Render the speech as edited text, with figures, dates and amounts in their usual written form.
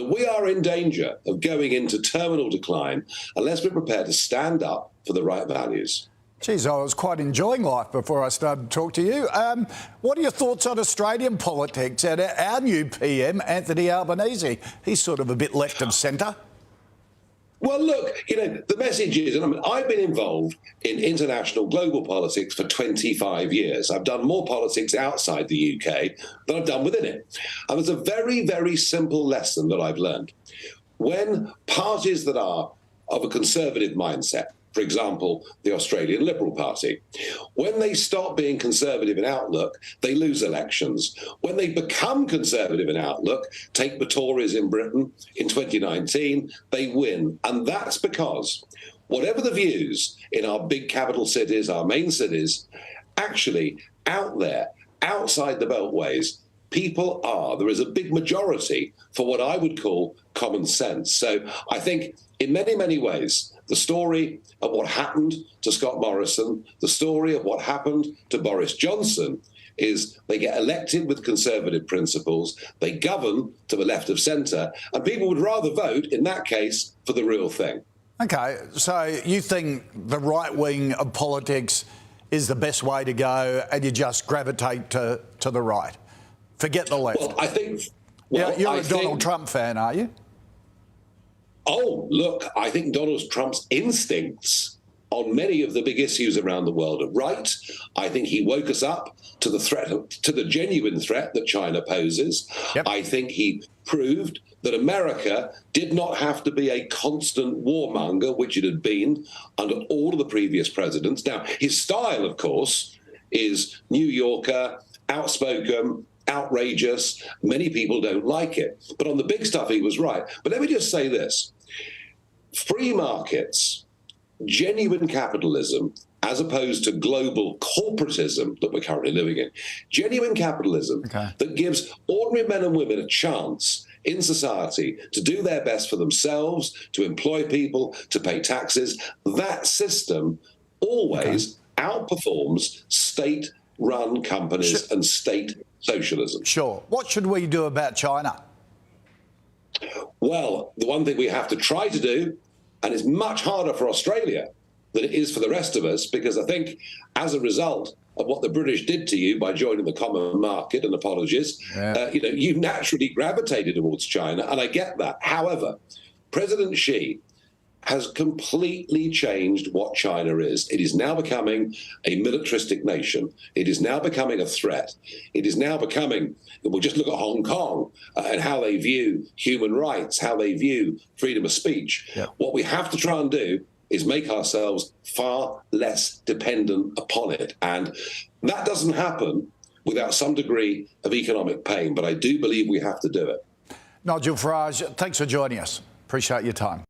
We are in danger of going into terminal decline unless we're prepared to stand up for the right values. Geez, I was quite enjoying life before I started to talk to you. What are your thoughts on Australian politics and our new PM, Anthony Albanese? He's sort of a bit left of centre. Well, look, the message is, and I've been involved in international global politics for 25 years. I've done more politics outside the UK than I've done within it. And there's a very, very simple lesson that I've learned. When parties that are of a conservative mindset, for example, the Australian Liberal Party, when they stop being conservative in outlook, they lose elections. When they become conservative in outlook, take the Tories in Britain in 2019, they win. And that's because whatever the views in our big capital cities, our main cities, actually out there, outside the beltways, there is a big majority for what I would call common sense. So I think in many, many ways, the story of what happened to Scott Morrison, the story of what happened to Boris Johnson is they get elected with conservative principles, they govern to the left of centre, and people would rather vote, in that case, for the real thing. OK, so you think the right wing of politics is the best way to go and you just gravitate to the right? Forget the left. Well, I think... You're a Donald Trump fan, are you? Oh, look, I think Donald Trump's instincts on many of the big issues around the world are right. I think he woke us up to the genuine threat that China poses. Yep. I think he proved that America did not have to be a constant warmonger, which it had been under all of the previous presidents. Now, his style, of course, is New Yorker, outspoken, outrageous. Many people don't like it. But on the big stuff, he was right. But let me just say this. Free markets, genuine capitalism, as opposed to global corporatism that we're currently living in, genuine capitalism that gives ordinary men and women a chance in society to do their best for themselves, to employ people, to pay taxes, that system always outperforms state-run companies and state socialism. Sure. What should we do about China? Well, the one thing we have to try to do, and it's much harder for Australia than it is for the rest of us, because I think as a result of what the British did to you by joining the common market, and apologies, you naturally gravitated towards China, and I get that. However, President Xi has completely changed what China is. It is now becoming a militaristic nation. It is now becoming a threat. It is now becoming, we'll just look at Hong Kong and how they view human rights, how they view freedom of speech. Yeah. What we have to try and do is make ourselves far less dependent upon it. And that doesn't happen without some degree of economic pain, but I do believe we have to do it. Nigel Farage, thanks for joining us. Appreciate your time.